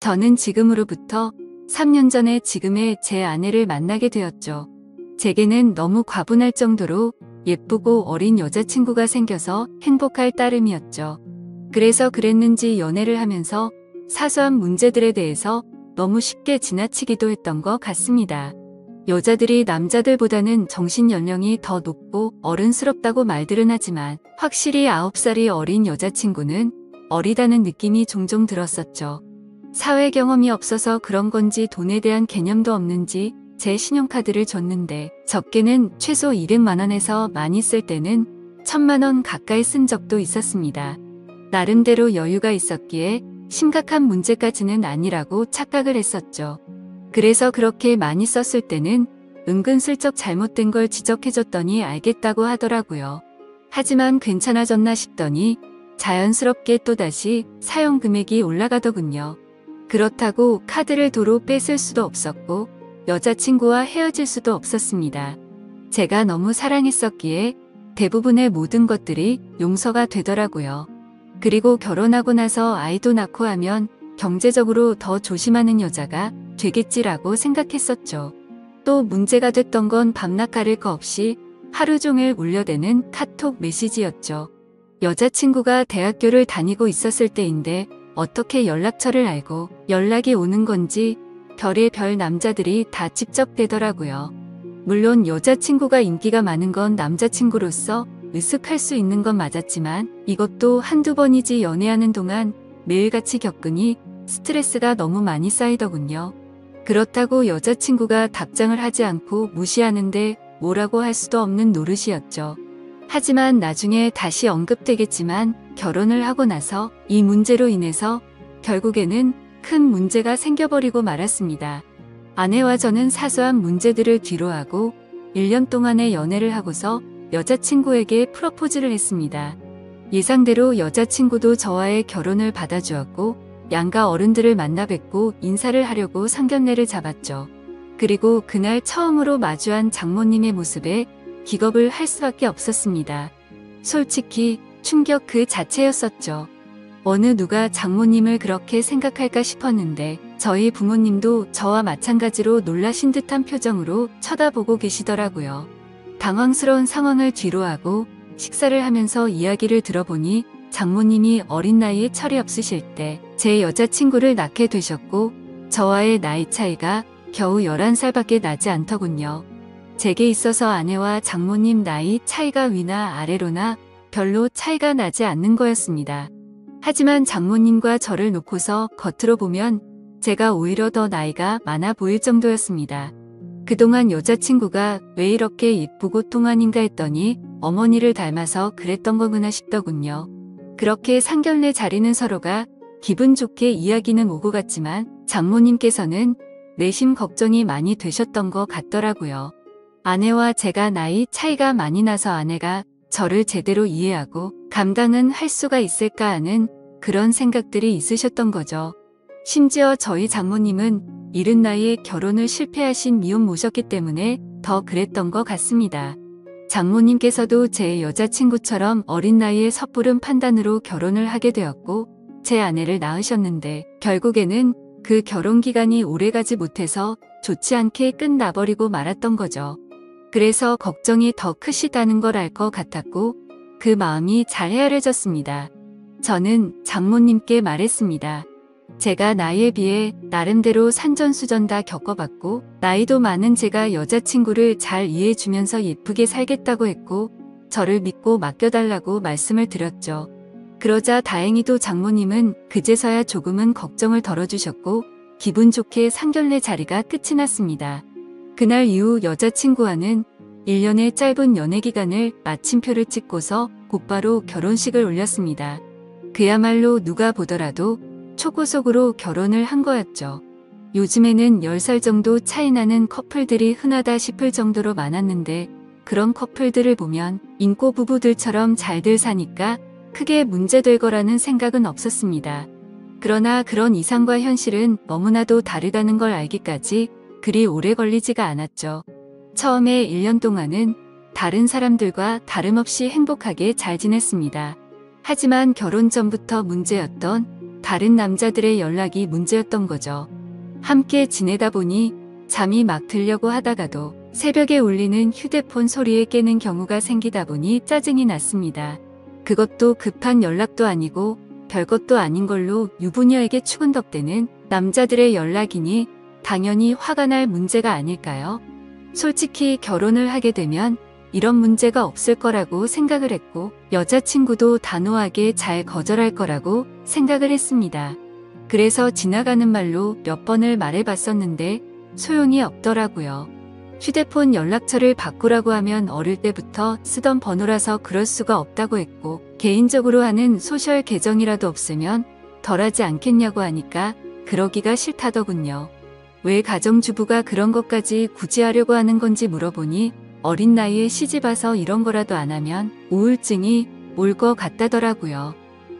저는 지금으로부터 3년 전에 지금의 제 아내를 만나게 되었죠. 제게는 너무 과분할 정도로 예쁘고 어린 여자친구가 생겨서 행복할 따름이었죠. 그래서 그랬는지 연애를 하면서 사소한 문제들에 대해서 너무 쉽게 지나치기도 했던 것 같습니다. 여자들이 남자들보다는 정신 연령이 더 높고 어른스럽다고 말들은 하지만 확실히 9살이 어린 여자친구는 어리다는 느낌이 종종 들었었죠. 사회 경험이 없어서 그런 건지 돈에 대한 개념도 없는지 제 신용카드를 줬는데 적게는 최소 200만 원에서 많이 쓸 때는 1000만 원 가까이 쓴 적도 있었습니다. 나름대로 여유가 있었기에 심각한 문제까지는 아니라고 착각을 했었죠. 그래서 그렇게 많이 썼을 때는 은근슬쩍 잘못된 걸 지적해줬더니 알겠다고 하더라고요. 하지만 괜찮아졌나 싶더니 자연스럽게 또다시 사용 금액이 올라가더군요. 그렇다고 카드를 도로 뺏을 수도 없었고 여자친구와 헤어질 수도 없었습니다. 제가 너무 사랑했었기에 대부분의 모든 것들이 용서가 되더라고요. 그리고 결혼하고 나서 아이도 낳고 하면 경제적으로 더 조심하는 여자가 되겠지라고 생각했었죠. 또 문제가 됐던 건 밤낮 가릴 거 없이 하루 종일 울려대는 카톡 메시지였죠. 여자친구가 대학교를 다니고 있었을 때인데 어떻게 연락처를 알고 연락이 오는 건지 별의 별 남자들이 다 직접대더라고요. 물론 여자친구가 인기가 많은 건 남자친구로서 으쓱할 수 있는 건 맞았지만 이것도 한두 번이지 연애하는 동안 매일같이 겪으니 스트레스가 너무 많이 쌓이더군요. 그렇다고 여자친구가 답장을 하지 않고 무시하는데 뭐라고 할 수도 없는 노릇이었죠. 하지만 나중에 다시 언급되겠지만 결혼을 하고 나서 이 문제로 인해서 결국에는 큰 문제가 생겨버리고 말았습니다. 아내와 저는 사소한 문제들을 뒤로하고 1년 동안의 연애를 하고서 여자친구에게 프러포즈를 했습니다. 예상대로 여자친구도 저와의 결혼을 받아주었고 양가 어른들을 만나 뵙고 인사를 하려고 상견례를 잡았죠. 그리고 그날 처음으로 마주한 장모님의 모습에 기겁을 할 수밖에 없었습니다. 솔직히 충격 그 자체였었죠. 어느 누가 장모님을 그렇게 생각할까 싶었는데 저희 부모님도 저와 마찬가지로 놀라신 듯한 표정으로 쳐다보고 계시더라고요. 당황스러운 상황을 뒤로하고 식사를 하면서 이야기를 들어보니 장모님이 어린 나이에 철이 없으실 때 제 여자친구를 낳게 되셨고 저와의 나이 차이가 겨우 11살밖에 나지 않더군요. 제게 있어서 아내와 장모님 나이 차이가 위나 아래로나 별로 차이가 나지 않는 거였습니다. 하지만 장모님과 저를 놓고서 겉으로 보면 제가 오히려 더 나이가 많아 보일 정도였습니다. 그동안 여자친구가 왜 이렇게 예쁘고 통하는가 했더니 어머니를 닮아서 그랬던 거구나 싶더군요. 그렇게 상견례 자리는 서로가 기분 좋게 이야기는 오고 갔지만 장모님께서는 내심 걱정이 많이 되셨던 것 같더라고요. 아내와 제가 나이 차이가 많이 나서 아내가 저를 제대로 이해하고 감당은 할 수가 있을까 하는 그런 생각들이 있으셨던 거죠. 심지어 저희 장모님은 이른 나이에 결혼을 실패하신 미혼모셨기 때문에 더 그랬던 것 같습니다. 장모님께서도 제 여자친구처럼 어린 나이에 섣부른 판단으로 결혼을 하게 되었고 제 아내를 낳으셨는데 결국에는 그 결혼 기간이 오래가지 못해서 좋지 않게 끝나버리고 말았던 거죠. 그래서 걱정이 더 크시다는 걸 알 것 같았고 그 마음이 잘 헤아려졌습니다. 저는 장모님께 말했습니다. 제가 나이에 비해 나름대로 산전수전 다 겪어봤고 나이도 많은 제가 여자친구를 잘 이해해주면서 예쁘게 살겠다고 했고 저를 믿고 맡겨달라고 말씀을 드렸죠. 그러자 다행히도 장모님은 그제서야 조금은 걱정을 덜어주셨고 기분 좋게 상견례 자리가 끝이 났습니다. 그날 이후 여자친구와는 1년의 짧은 연애기간을 마침표를 찍고서 곧바로 결혼식을 올렸습니다. 그야말로 누가 보더라도 초고속으로 결혼을 한 거였죠. 요즘에는 10살 정도 차이 나는 커플들이 흔하다 싶을 정도로 많았는데 그런 커플들을 보면 인꼬 부부들처럼 잘들 사니까 크게 문제될 거라는 생각은 없었습니다. 그러나 그런 이상과 현실은 너무나도 다르다는 걸 알기까지 그리 오래 걸리지가 않았죠. 처음에 1년 동안은 다른 사람들과 다름없이 행복하게 잘 지냈습니다. 하지만 결혼 전부터 문제였던 다른 남자들의 연락이 문제였던 거죠. 함께 지내다 보니 잠이 막 들려고 하다가도 새벽에 울리는 휴대폰 소리에 깨는 경우가 생기다 보니 짜증이 났습니다. 그것도 급한 연락도 아니고 별것도 아닌 걸로 유부녀에게 추근덕대는 남자들의 연락이니 당연히 화가 날 문제가 아닐까요? 솔직히 결혼을 하게 되면 이런 문제가 없을 거라고 생각을 했고 여자친구도 단호하게 잘 거절할 거라고 생각을 했습니다. 그래서 지나가는 말로 몇 번을 말해봤었는데 소용이 없더라고요. 휴대폰 연락처를 바꾸라고 하면 어릴 때부터 쓰던 번호라서 그럴 수가 없다고 했고 개인적으로 하는 소셜 계정이라도 없으면 덜하지 않겠냐고 하니까 그러기가 싫다더군요. 왜 가정주부가 그런 것까지 굳이 하려고 하는 건지 물어보니 어린 나이에 시집와서 이런 거라도 안 하면 우울증이 올 것 같다더라고요.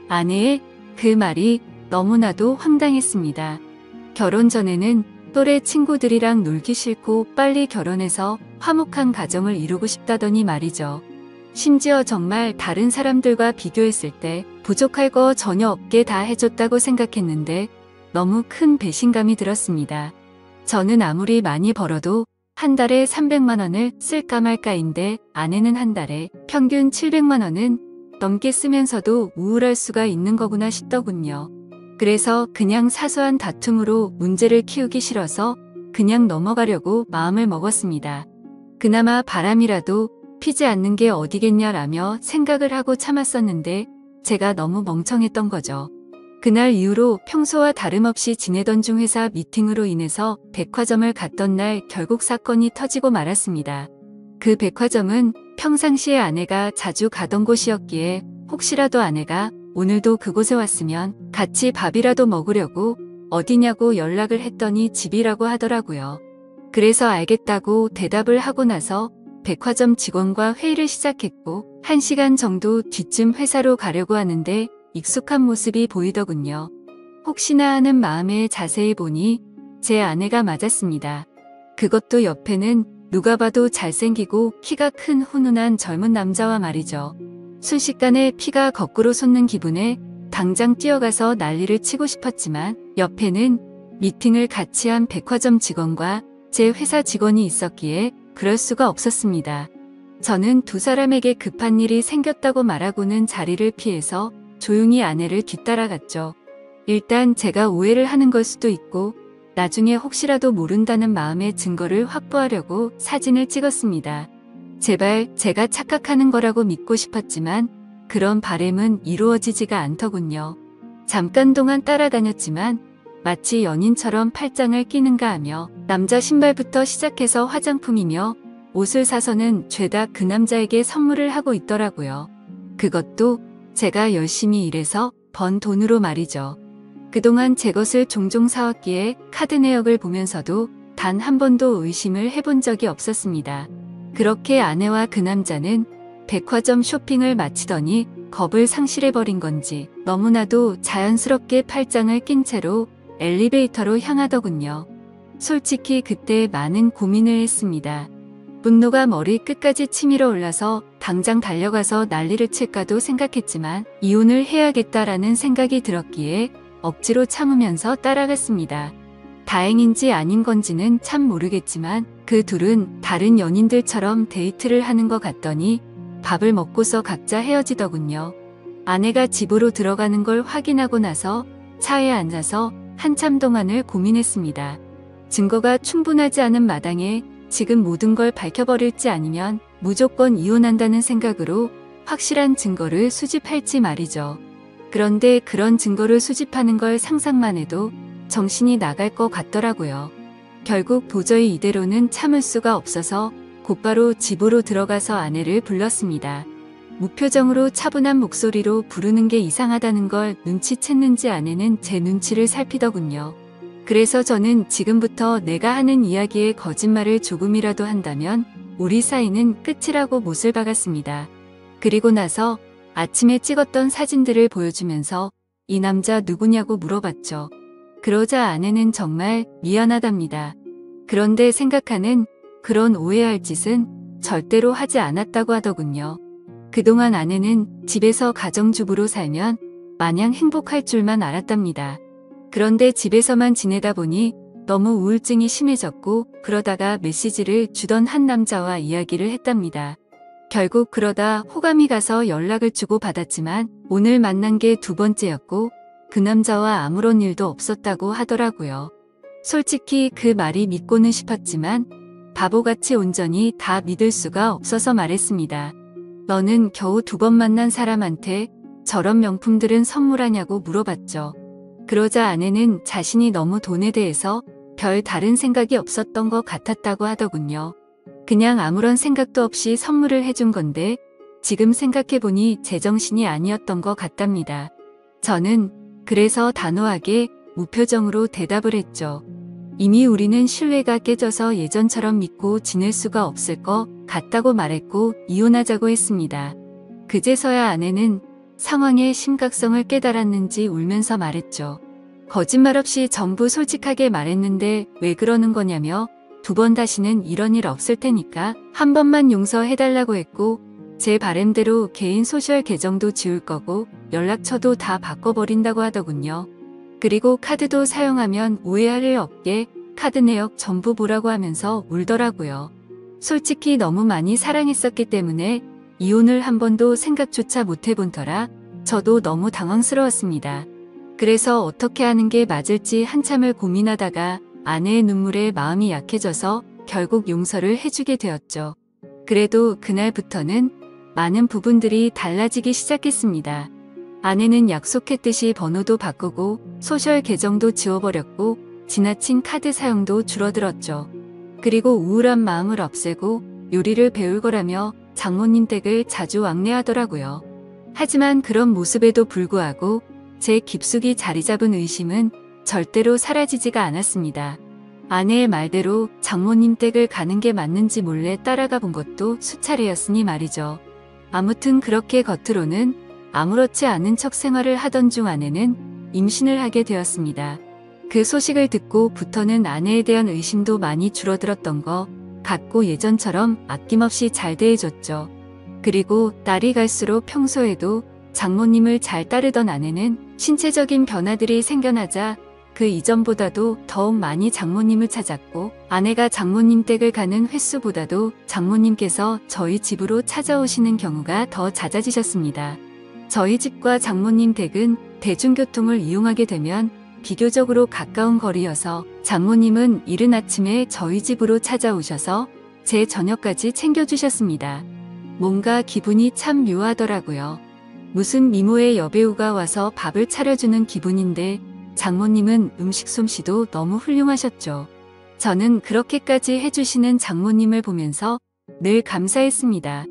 아내의 그 말이 너무나도 황당했습니다. 결혼 전에는 또래 친구들이랑 놀기 싫고 빨리 결혼해서 화목한 가정을 이루고 싶다더니 말이죠. 심지어 정말 다른 사람들과 비교했을 때 부족할 거 전혀 없게 다 해줬다고 생각했는데 너무 큰 배신감이 들었습니다. 저는 아무리 많이 벌어도 한 달에 300만 원을 쓸까 말까인데 아내는 한 달에 평균 700만 원은 넘게 쓰면서도 우울할 수가 있는 거구나 싶더군요. 그래서 그냥 사소한 다툼으로 문제를 키우기 싫어서 그냥 넘어가려고 마음을 먹었습니다. 그나마 바람이라도 피지 않는 게 어디겠냐라며 생각을 하고 참았었는데 제가 너무 멍청했던 거죠. 그날 이후로 평소와 다름없이 지내던 중 회사 미팅으로 인해서 백화점을 갔던 날 결국 사건이 터지고 말았습니다. 그 백화점은 평상시에 아내가 자주 가던 곳이었기에 혹시라도 아내가 오늘도 그곳에 왔으면 같이 밥이라도 먹으려고 어디냐고 연락을 했더니 집이라고 하더라고요. 그래서 알겠다고 대답을 하고 나서 백화점 직원과 회의를 시작했고 1시간 정도 뒤쯤 회사로 가려고 하는데 익숙한 모습이 보이더군요. 혹시나 하는 마음에 자세히 보니 제 아내가 맞았습니다. 그것도 옆에는 누가 봐도 잘생기고 키가 큰 훈훈한 젊은 남자와 말이죠. 순식간에 피가 거꾸로 솟는 기분에 당장 뛰어가서 난리를 치고 싶었지만 옆에는 미팅을 같이 한 백화점 직원과 제 회사 직원이 있었기에 그럴 수가 없었습니다. 저는 두 사람에게 급한 일이 생겼다고 말하고는 자리를 피해서 조용히 아내를 뒤따라갔죠. 일단 제가 오해를 하는 걸 수도 있고 나중에 혹시라도 모른다는 마음의 증거를 확보하려고 사진을 찍었습니다. 제발 제가 착각하는 거라고 믿고 싶었지만 그런 바램은 이루어지지가 않더군요. 잠깐 동안 따라다녔지만 마치 연인처럼 팔짱을 끼는가 하며 남자 신발부터 시작해서 화장품이며 옷을 사서는 죄다 그 남자에게 선물을 하고 있더라고요. 그것도 제가 열심히 일해서 번 돈으로 말이죠. 그동안 제 것을 종종 사왔기에 카드 내역을 보면서도 단 한 번도 의심을 해본 적이 없었습니다. 그렇게 아내와 그 남자는 백화점 쇼핑을 마치더니 겁을 상실해버린 건지 너무나도 자연스럽게 팔짱을 낀 채로 엘리베이터로 향하더군요. 솔직히 그때 많은 고민을 했습니다. 분노가 머리 끝까지 치밀어 올라서 당장 달려가서 난리를 칠까도 생각했지만 이혼을 해야겠다라는 생각이 들었기에 억지로 참으면서 따라갔습니다. 다행인지 아닌 건지는 참 모르겠지만 그 둘은 다른 연인들처럼 데이트를 하는 것 같더니 밥을 먹고서 각자 헤어지더군요. 아내가 집으로 들어가는 걸 확인하고 나서 차에 앉아서 한참 동안을 고민했습니다. 증거가 충분하지 않은 마당에 지금 모든 걸 밝혀버릴지 아니면 무조건 이혼한다는 생각으로 확실한 증거를 수집할지 말이죠. 그런데 그런 증거를 수집하는 걸 상상만 해도 정신이 나갈 것 같더라고요. 결국 도저히 이대로는 참을 수가 없어서 곧바로 집으로 들어가서 아내를 불렀습니다. 무표정으로 차분한 목소리로 부르는 게 이상하다는 걸 눈치챘는지 아내는 제 눈치를 살피더군요. 그래서 저는 지금부터 내가 하는 이야기에 거짓말을 조금이라도 한다면 우리 사이는 끝이라고 못을 박았습니다. 그리고 나서 아침에 찍었던 사진들을 보여주면서 이 남자 누구냐고 물어봤죠. 그러자 아내는 정말 미안하답니다. 그런데 생각하는 그런 오해할 짓은 절대로 하지 않았다고 하더군요. 그동안 아내는 집에서 가정주부로 살면 마냥 행복할 줄만 알았답니다. 그런데 집에서만 지내다 보니 너무 우울증이 심해졌고 그러다가 메시지를 주던 한 남자와 이야기를 했답니다. 결국 그러다 호감이 가서 연락을 주고 받았지만 오늘 만난 게 두 번째였고 그 남자와 아무런 일도 없었다고 하더라고요. 솔직히 그 말이 믿고는 싶었지만 바보같이 온전히 다 믿을 수가 없어서 말했습니다. 너는 겨우 두 번 만난 사람한테 저런 명품들은 선물하냐고 물어봤죠. 그러자 아내는 자신이 너무 돈에 대해서 별 다른 생각이 없었던 것 같았다고 하더군요. 그냥 아무런 생각도 없이 선물을 해준 건데 지금 생각해보니 제정신이 아니었던 것 같답니다. 저는 그래서 단호하게 무표정으로 대답을 했죠. 이미 우리는 신뢰가 깨져서 예전처럼 믿고 지낼 수가 없을 것 같다고 말했고 이혼하자고 했습니다. 그제서야 아내는 상황의 심각성을 깨달았는지 울면서 말했죠. 거짓말 없이 전부 솔직하게 말했는데 왜 그러는 거냐며 두 번 다시는 이런 일 없을 테니까 한 번만 용서해달라고 했고 제 바램대로 개인 소셜 계정도 지울 거고 연락처도 다 바꿔버린다고 하더군요. 그리고 카드도 사용하면 오해할 일 없게 카드 내역 전부 보라고 하면서 울더라고요. 솔직히 너무 많이 사랑했었기 때문에 이혼을 한 번도 생각조차 못 해본 터라 저도 너무 당황스러웠습니다. 그래서 어떻게 하는 게 맞을지 한참을 고민하다가 아내의 눈물에 마음이 약해져서 결국 용서를 해주게 되었죠. 그래도 그날부터는 많은 부분들이 달라지기 시작했습니다. 아내는 약속했듯이 번호도 바꾸고 소셜 계정도 지워버렸고 지나친 카드 사용도 줄어들었죠. 그리고 우울한 마음을 없애고 요리를 배울 거라며 장모님 댁을 자주 왕래하더라고요. 하지만 그런 모습에도 불구하고 제 깊숙이 자리 잡은 의심은 절대로 사라지지가 않았습니다. 아내의 말대로 장모님 댁을 가는 게 맞는지 몰래 따라가 본 것도 수차례였으니 말이죠. 아무튼 그렇게 겉으로는 아무렇지 않은 척 생활을 하던 중 아내는 임신을 하게 되었습니다. 그 소식을 듣고부터는 아내에 대한 의심도 많이 줄어들었던 것 같고 예전처럼 아낌없이 잘 대해줬죠. 그리고 날이 갈수록 평소에도 장모님을 잘 따르던 아내는 신체적인 변화들이 생겨나자 그 이전보다도 더욱 많이 장모님을 찾았고 아내가 장모님 댁을 가는 횟수보다도 장모님께서 저희 집으로 찾아오시는 경우가 더 잦아지셨습니다. 저희 집과 장모님 댁은 대중교통을 이용하게 되면 비교적으로 가까운 거리여서 장모님은 이른 아침에 저희 집으로 찾아오셔서 제 저녁까지 챙겨주셨습니다. 뭔가 기분이 참 묘하더라고요. 무슨 미모의 여배우가 와서 밥을 차려주는 기분인데 장모님은 음식 솜씨도 너무 훌륭하셨죠. 저는 그렇게까지 해주시는 장모님을 보면서 늘 감사했습니다.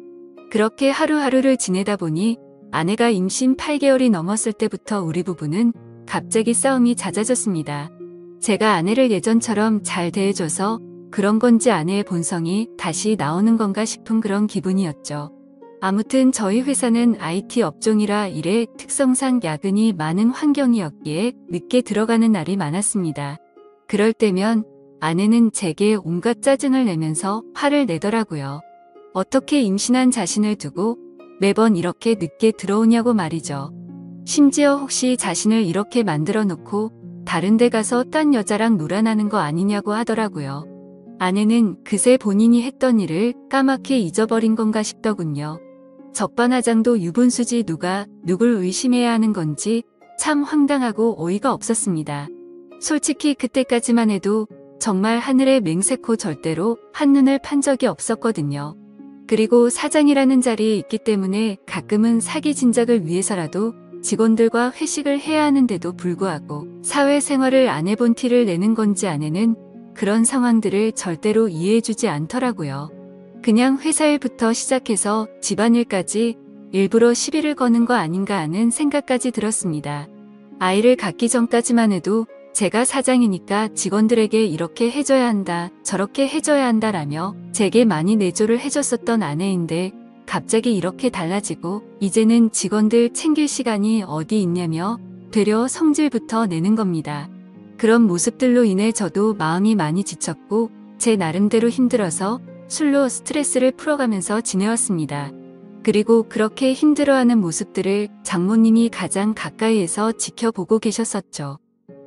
그렇게 하루하루를 지내다 보니 아내가 임신 8개월이 넘었을 때부터 우리 부부는 갑자기 싸움이 잦아졌습니다. 제가 아내를 예전처럼 잘 대해줘서 그런 건지 아내의 본성이 다시 나오는 건가 싶은 그런 기분이었죠. 아무튼 저희 회사는 IT 업종이라 일의 특성상 야근이 많은 환경이었기에 늦게 들어가는 날이 많았습니다. 그럴 때면 아내는 제게 온갖 짜증을 내면서 화를 내더라고요. 어떻게 임신한 자신을 두고 매번 이렇게 늦게 들어오냐고 말이죠. 심지어 혹시 자신을 이렇게 만들어 놓고 다른 데 가서 딴 여자랑 놀아나는 거 아니냐고 하더라고요. 아내는 그새 본인이 했던 일을 까맣게 잊어버린 건가 싶더군요. 적반하장도 유분수지 누가 누굴 의심해야 하는 건지 참 황당하고 어이가 없었습니다. 솔직히 그때까지만 해도 정말 하늘의 맹세코 절대로 한눈을 판 적이 없었거든요. 그리고 사장이라는 자리에 있기 때문에 가끔은 사기 진작을 위해서라도 직원들과 회식을 해야 하는데도 불구하고 사회생활을 안 해본 티를 내는 건지 아내는 그런 상황들을 절대로 이해해주지 않더라고요. 그냥 회사일부터 시작해서 집안일까지 일부러 시비를 거는 거 아닌가 하는 생각까지 들었습니다. 아이를 갖기 전까지만 해도 제가 사장이니까 직원들에게 이렇게 해줘야 한다, 저렇게 해줘야 한다라며 제게 많이 내조를 해줬었던 아내인데 갑자기 이렇게 달라지고 이제는 직원들 챙길 시간이 어디 있냐며 되려 성질부터 내는 겁니다. 그런 모습들로 인해 저도 마음이 많이 지쳤고 제 나름대로 힘들어서 술로 스트레스를 풀어가면서 지내왔습니다. 그리고 그렇게 힘들어하는 모습들을 장모님이 가장 가까이에서 지켜보고 계셨었죠.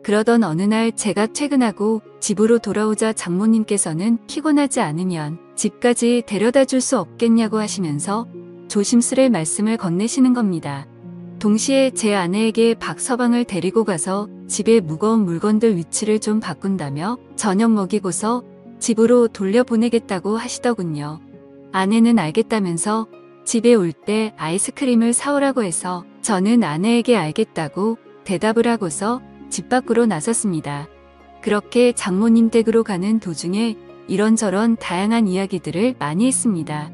그러던 어느 날 제가 퇴근하고 집으로 돌아오자 장모님께서는 피곤하지 않으면 집까지 데려다 줄 수 없겠냐고 하시면서 조심스레 말씀을 건네시는 겁니다. 동시에 제 아내에게 박서방을 데리고 가서 집에 무거운 물건들 위치를 좀 바꾼다며 저녁 먹이고서 집으로 돌려보내겠다고 하시더군요. 아내는 알겠다면서 집에 올 때 아이스크림을 사오라고 해서 저는 아내에게 알겠다고 대답을 하고서 집 밖으로 나섰습니다. 그렇게 장모님 댁으로 가는 도중에 이런저런 다양한 이야기들을 많이 했습니다.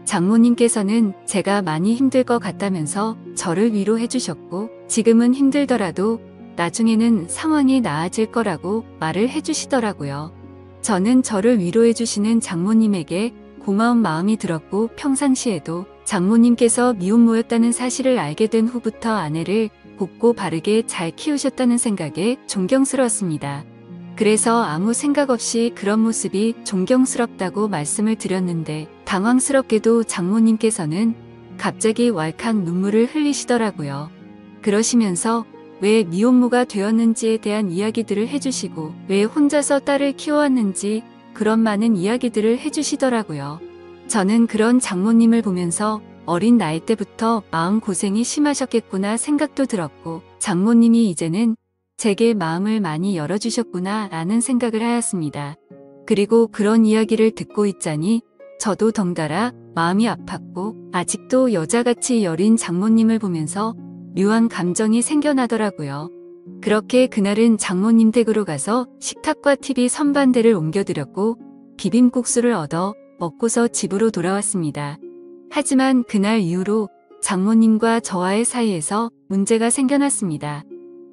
장모님께서는 제가 많이 힘들 것 같다면서 저를 위로해 주셨고 지금은 힘들더라도 나중에는 상황이 나아질 거라고 말을 해주시더라고요. 저는 저를 위로해 주시는 장모님에게 고마운 마음이 들었고 평상시에도 장모님께서 미혼모였다는 사실을 알게 된 후부터 아내를 곱고 바르게 잘 키우셨다는 생각에 존경스러웠습니다. 그래서 아무 생각 없이 그런 모습이 존경스럽다고 말씀을 드렸는데 당황스럽게도 장모님께서는 갑자기 왈칵 눈물을 흘리시더라고요. 그러시면서 왜 미혼모가 되었는지에 대한 이야기들을 해주시고 왜 혼자서 딸을 키워왔는지 그런 많은 이야기들을 해주시더라고요. 저는 그런 장모님을 보면서 어린 나이 때부터 마음고생이 심하셨겠구나 생각도 들었고 장모님이 이제는 제게 마음을 많이 열어주셨구나 라는 생각을 하였습니다. 그리고 그런 이야기를 듣고 있자니 저도 덩달아 마음이 아팠고 아직도 여자같이 여린 장모님을 보면서 묘한 감정이 생겨나더라고요. 그렇게 그날은 장모님 댁으로 가서 식탁과 TV 선반대를 옮겨드렸고 비빔국수를 얻어 먹고서 집으로 돌아왔습니다. 하지만 그날 이후로 장모님과 저와의 사이에서 문제가 생겨났습니다.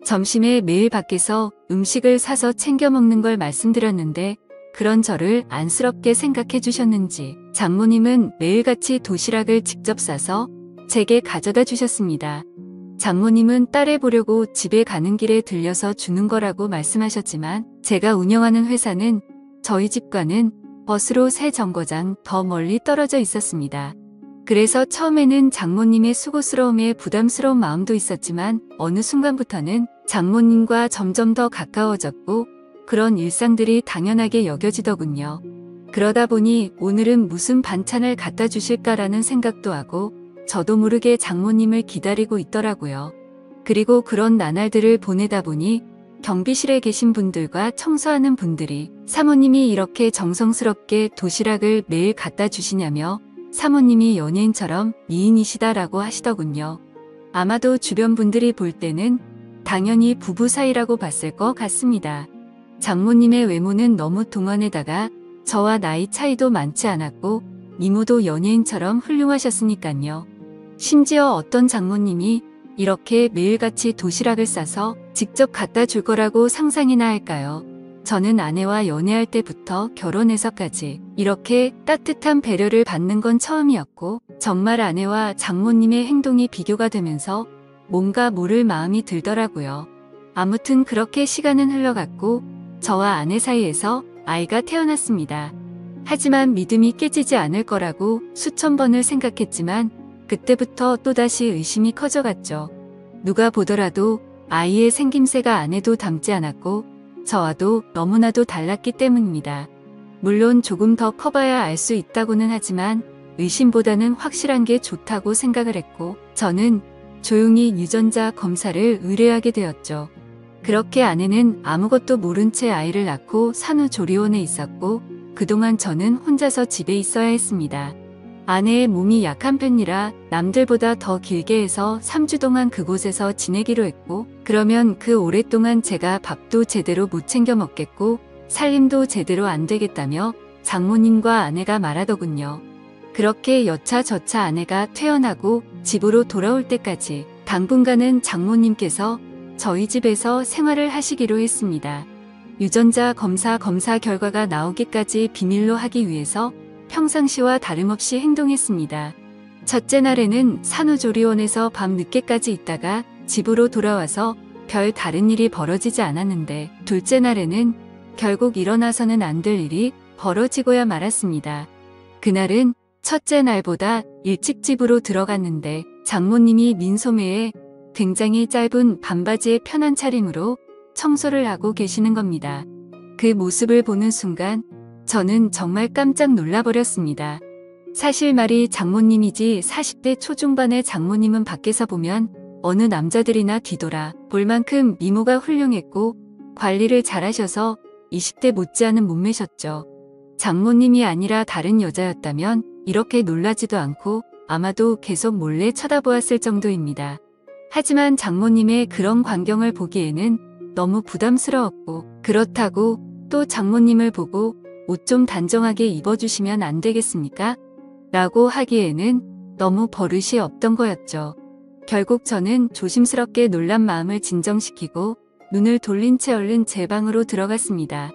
점심에 매일 밖에서 음식을 사서 챙겨 먹는 걸 말씀드렸는데 그런 저를 안쓰럽게 생각해 주셨는지 장모님은 매일같이 도시락을 직접 싸서 제게 가져다 주셨습니다. 장모님은 딸애 보려고 집에 가는 길에 들려서 주는 거라고 말씀하셨지만 제가 운영하는 회사는 저희 집과는 버스로 3정거장 더 멀리 떨어져 있었습니다. 그래서 처음에는 장모님의 수고스러움에 부담스러운 마음도 있었지만 어느 순간부터는 장모님과 점점 더 가까워졌고 그런 일상들이 당연하게 여겨지더군요. 그러다 보니 오늘은 무슨 반찬을 갖다 주실까라는 생각도 하고 저도 모르게 장모님을 기다리고 있더라고요. 그리고 그런 나날들을 보내다 보니 경비실에 계신 분들과 청소하는 분들이 사모님이 이렇게 정성스럽게 도시락을 매일 갖다 주시냐며 사모님이 연예인처럼 미인이시다라고 하시더군요. 아마도 주변 분들이 볼 때는 당연히 부부 사이라고 봤을 것 같습니다. 장모님의 외모는 너무 동안에다가 저와 나이 차이도 많지 않았고 미모도 연예인처럼 훌륭하셨으니까요. 심지어 어떤 장모님이 이렇게 매일같이 도시락을 싸서 직접 갖다 줄 거라고 상상이나 할까요? 저는 아내와 연애할 때부터 결혼해서까지 이렇게 따뜻한 배려를 받는 건 처음이었고 정말 아내와 장모님의 행동이 비교가 되면서 뭔가 모를 마음이 들더라고요. 아무튼 그렇게 시간은 흘러갔고 저와 아내 사이에서 아이가 태어났습니다. 하지만 믿음이 깨지지 않을 거라고 수천 번을 생각했지만 그때부터 또다시 의심이 커져갔죠. 누가 보더라도 아이의 생김새가 아내도 닮지 않았고 저와도 너무나도 달랐기 때문입니다. 물론 조금 더 커봐야 알 수 있다고는 하지만 의심보다는 확실한 게 좋다고 생각을 했고 저는 조용히 유전자 검사를 의뢰하게 되었죠. 그렇게 아내는 아무것도 모른 채 아이를 낳고 산후조리원에 있었고 그동안 저는 혼자서 집에 있어야 했습니다. 아내의 몸이 약한 편이라 남들보다 더 길게 해서 3주 동안 그곳에서 지내기로 했고 그러면 그 오랫동안 제가 밥도 제대로 못 챙겨 먹겠고 살림도 제대로 안 되겠다며 장모님과 아내가 말하더군요. 그렇게 여차저차 아내가 퇴원하고 집으로 돌아올 때까지 당분간은 장모님께서 저희 집에서 생활을 하시기로 했습니다. 유전자 검사 결과가 나오기까지 비밀로 하기 위해서 평상시와 다름없이 행동했습니다. 첫째 날에는 산후조리원에서 밤 늦게까지 있다가 집으로 돌아와서 별 다른 일이 벌어지지 않았는데 둘째 날에는 결국 일어나서는 안 될 일이 벌어지고야 말았습니다. 그날은 첫째 날보다 일찍 집으로 들어갔는데 장모님이 민소매에 굉장히 짧은 반바지에 편한 차림으로 청소를 하고 계시는 겁니다. 그 모습을 보는 순간 저는 정말 깜짝 놀라버렸습니다. 사실 말이 장모님이지 40대 초중반의 장모님은 밖에서 보면 어느 남자들이나 뒤돌아 볼 만큼 미모가 훌륭했고 관리를 잘하셔서 20대 못지않은 몸매셨죠. 장모님이 아니라 다른 여자였다면 이렇게 놀라지도 않고 아마도 계속 몰래 쳐다보았을 정도입니다. 하지만 장모님의 그런 광경을 보기에는 너무 부담스러웠고, 그렇다고 또 장모님을 보고 옷 좀 단정하게 입어주시면 안 되겠습니까? 라고 하기에는 너무 버릇이 없던 거였죠. 결국 저는 조심스럽게 놀란 마음을 진정시키고 눈을 돌린 채 얼른 제 방으로 들어갔습니다.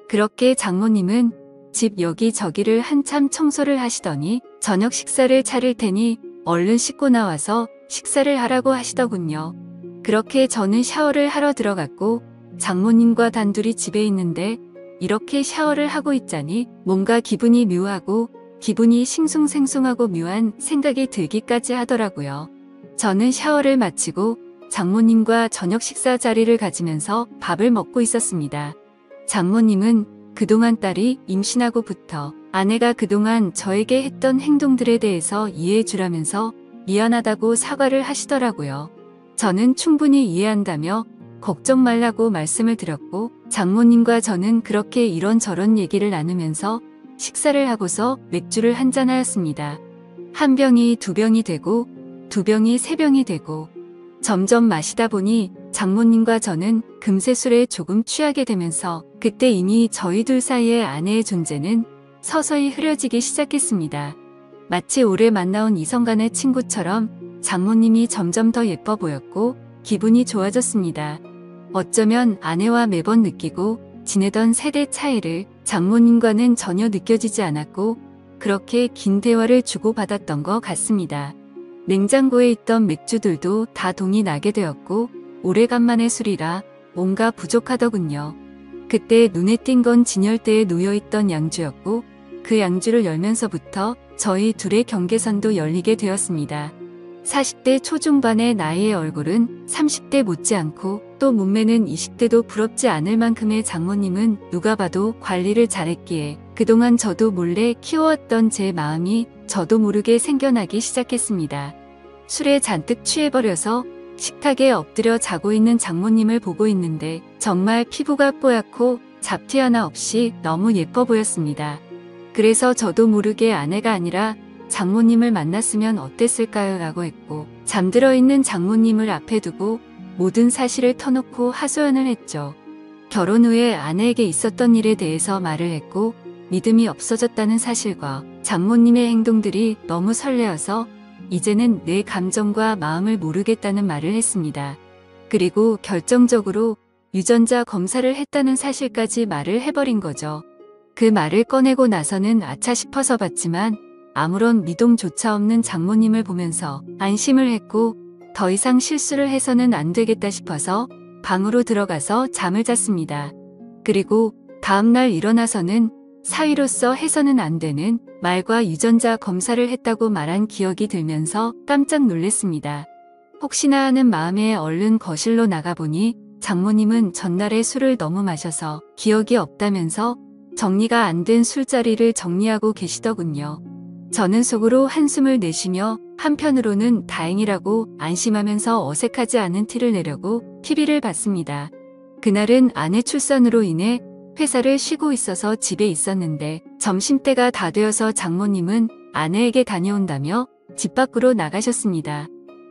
그렇게 장모님은 집 여기저기를 한참 청소를 하시더니 저녁 식사를 차릴 테니 얼른 씻고 나와서 식사를 하라고 하시더군요. 그렇게 저는 샤워를 하러 들어갔고 장모님과 단둘이 집에 있는데 이렇게 샤워를 하고 있자니 뭔가 기분이 묘하고 기분이 싱숭생숭하고 묘한 생각이 들기까지 하더라고요. 저는 샤워를 마치고 장모님과 저녁 식사 자리를 가지면서 밥을 먹고 있었습니다. 장모님은 그동안 딸이 임신하고부터 아내가 그동안 저에게 했던 행동들에 대해서 이해해 주라면서 미안하다고 사과를 하시더라고요. 저는 충분히 이해한다며 걱정 말라고 말씀을 드렸고 장모님과 저는 그렇게 이런저런 얘기를 나누면서 식사를 하고서 맥주를 한잔하였습니다. 한 병이 두 병이 되고 두 병이 세 병이 되고 점점 마시다 보니 장모님과 저는 금세 술에 조금 취하게 되면서 그때 이미 저희 둘 사이의 아내의 존재는 서서히 흐려지기 시작했습니다. 마치 오래 만나온 이성 간의 친구처럼 장모님이 점점 더 예뻐 보였고 기분이 좋아졌습니다. 어쩌면 아내와 매번 느끼고 지내던 세대 차이를 장모님과는 전혀 느껴지지 않았고 그렇게 긴 대화를 주고받았던 것 같습니다. 냉장고에 있던 맥주들도 다 동이 나게 되었고 오래간만에 술이라 뭔가 부족하더군요. 그때 눈에 띈 건 진열대에 놓여있던 양주였고 그 양주를 열면서부터 저희 둘의 경계선도 열리게 되었습니다. 40대 초중반의 나이의 얼굴은 30대 못지않고 또 몸매는 20대도 부럽지 않을 만큼의 장모님은 누가 봐도 관리를 잘했기에 그동안 저도 몰래 키워왔던 제 마음이 저도 모르게 생겨나기 시작했습니다. 술에 잔뜩 취해버려서 식탁에 엎드려 자고 있는 장모님을 보고 있는데 정말 피부가 뽀얗고 잡티 하나 없이 너무 예뻐 보였습니다. 그래서 저도 모르게 아내가 아니라 장모님을 만났으면 어땠을까요? 라고 했고 잠들어 있는 장모님을 앞에 두고 모든 사실을 터놓고 하소연을 했죠. 결혼 후에 아내에게 있었던 일에 대해서 말을 했고 믿음이 없어졌다는 사실과 장모님의 행동들이 너무 설레어서 이제는 내 감정과 마음을 모르겠다는 말을 했습니다. 그리고 결정적으로 유전자 검사를 했다는 사실까지 말을 해버린 거죠. 그 말을 꺼내고 나서는 아차 싶어서 봤지만 아무런 미동조차 없는 장모님을 보면서 안심을 했고 더 이상 실수를 해서는 안 되겠다 싶어서 방으로 들어가서 잠을 잤습니다. 그리고 다음날 일어나서는 사위로서 해서는 안 되는 말과 유전자 검사를 했다고 말한 기억이 들면서 깜짝 놀랐습니다. 혹시나 하는 마음에 얼른 거실로 나가보니 장모님은 전날에 술을 너무 마셔서 기억이 없다면서 정리가 안 된 술자리를 정리하고 계시더군요. 저는 속으로 한숨을 내쉬며 한편으로는 다행이라고 안심하면서 어색하지 않은 티를 내려고 TV를 봤습니다. 그날은 아내 출산으로 인해 회사를 쉬고 있어서 집에 있었는데 점심때가 다 되어서 장모님은 아내에게 다녀온다며 집 밖으로 나가셨습니다.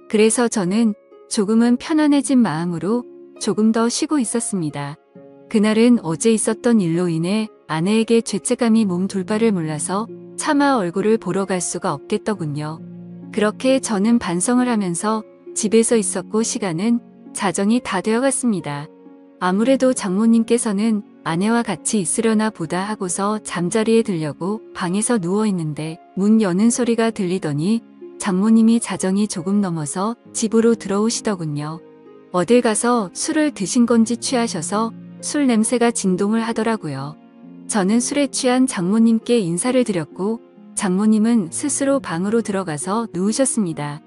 그래서 저는 조금은 편안해진 마음으로 조금 더 쉬고 있었습니다. 그날은 어제 있었던 일로 인해 아내에게 죄책감이 몸 둘바를 몰라서 차마 얼굴을 보러 갈 수가 없겠더군요. 그렇게 저는 반성을 하면서 집에서 있었고 시간은 자정이 다 되어갔습니다. 아무래도 장모님께서는 아내와 같이 있으려나 보다 하고서 잠자리에 들려고 방에서 누워있는데 문 여는 소리가 들리더니 장모님이 자정이 조금 넘어서 집으로 들어오시더군요. 어딜 가서 술을 드신 건지 취하셔서 술 냄새가 진동을 하더라고요. 저는 술에 취한 장모님께 인사를 드렸고 장모님은 스스로 방으로 들어가서 누우셨습니다.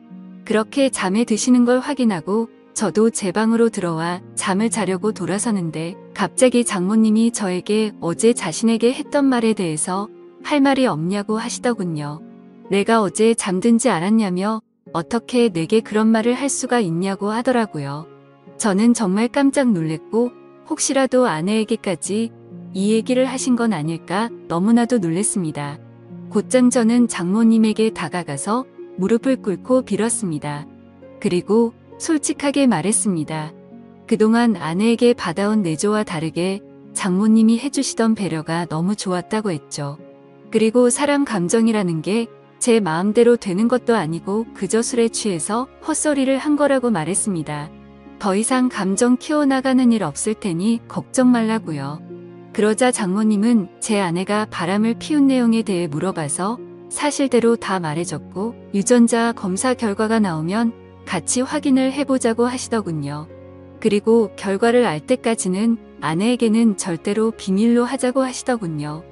그렇게 잠에 드시는 걸 확인하고 저도 제 방으로 들어와 잠을 자려고 돌아서는데 갑자기 장모님이 저에게 어제 자신에게 했던 말에 대해서 할 말이 없냐고 하시더군요. 내가 어제 잠든지 알았냐며 어떻게 내게 그런 말을 할 수가 있냐고 하더라고요. 저는 정말 깜짝 놀랬고 혹시라도 아내에게까지 이 얘기를 하신 건 아닐까 너무나도 놀랬습니다. 곧장 저는 장모님에게 다가가서 무릎을 꿇고 빌었습니다. 그리고 솔직하게 말했습니다. 그동안 아내에게 받아온 내조와 다르게 장모님이 해주시던 배려가 너무 좋았다고 했죠. 그리고 사람 감정이라는 게 제 마음대로 되는 것도 아니고 그저 술에 취해서 헛소리를 한 거라고 말했습니다. 더 이상 감정 키워나가는 일 없을 테니 걱정 말라고요. 그러자 장모님은 제 아내가 바람을 피운 내용에 대해 물어봐서 사실대로 다 말해줬고 유전자 검사 결과가 나오면 같이 확인을 해보자고 하시더군요. 그리고 결과를 알 때까지는 아내에게는 절대로 비밀로 하자고 하시더군요.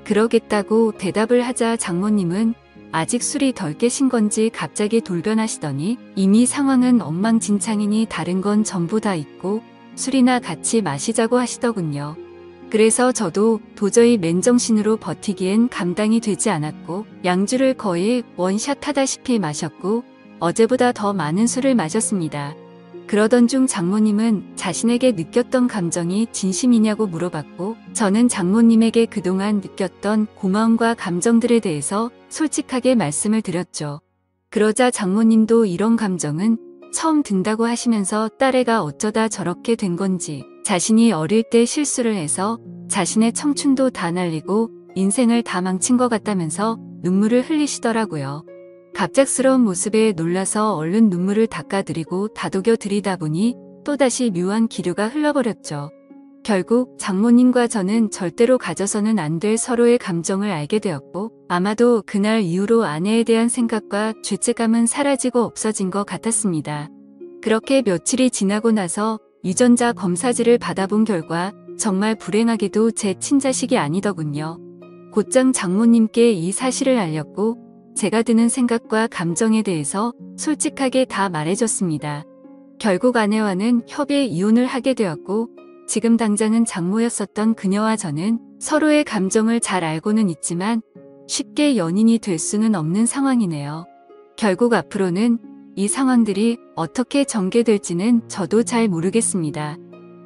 그러겠다고 대답을 하자 장모님은 아직 술이 덜 깨신 건지 갑자기 돌변하시더니 이미 상황은 엉망진창이니 다른 건 전부 다 잊고 술이나 같이 마시자고 하시더군요. 그래서 저도 도저히 맨정신으로 버티기엔 감당이 되지 않았고 양주를 거의 원샷 하다시피 마셨고 어제보다 더 많은 술을 마셨습니다. 그러던 중 장모님은 자신에게 느꼈던 감정이 진심이냐고 물어봤고 저는 장모님에게 그동안 느꼈던 고마움과 감정들에 대해서 솔직하게 말씀을 드렸죠. 그러자 장모님도 이런 감정은 처음 든다고 하시면서 딸애가 어쩌다 저렇게 된 건지 자신이 어릴 때 실수를 해서 자신의 청춘도 다 날리고 인생을 다 망친 것 같다면서 눈물을 흘리시더라고요. 갑작스러운 모습에 놀라서 얼른 눈물을 닦아드리고 다독여 드리다 보니 또다시 묘한 기류가 흘러버렸죠. 결국 장모님과 저는 절대로 가져서는 안 될 서로의 감정을 알게 되었고 아마도 그날 이후로 아내에 대한 생각과 죄책감은 사라지고 없어진 것 같았습니다. 그렇게 며칠이 지나고 나서 유전자 검사지를 받아본 결과 정말 불행하게도 제 친자식이 아니더군요. 곧장 장모님께 이 사실을 알렸고 제가 드는 생각과 감정에 대해서 솔직하게 다 말해줬습니다. 결국 아내와는 협의 이혼을 하게 되었고 지금 당장은 장모였었던 그녀와 저는 서로의 감정을 잘 알고는 있지만 쉽게 연인이 될 수는 없는 상황이네요. 결국 앞으로는 이 상황들이 어떻게 전개될지는 저도 잘 모르겠습니다.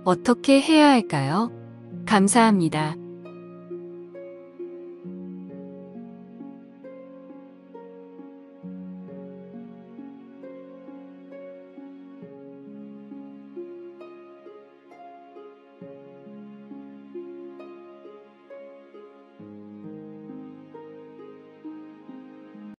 어떻게 해야 할까요? 감사합니다.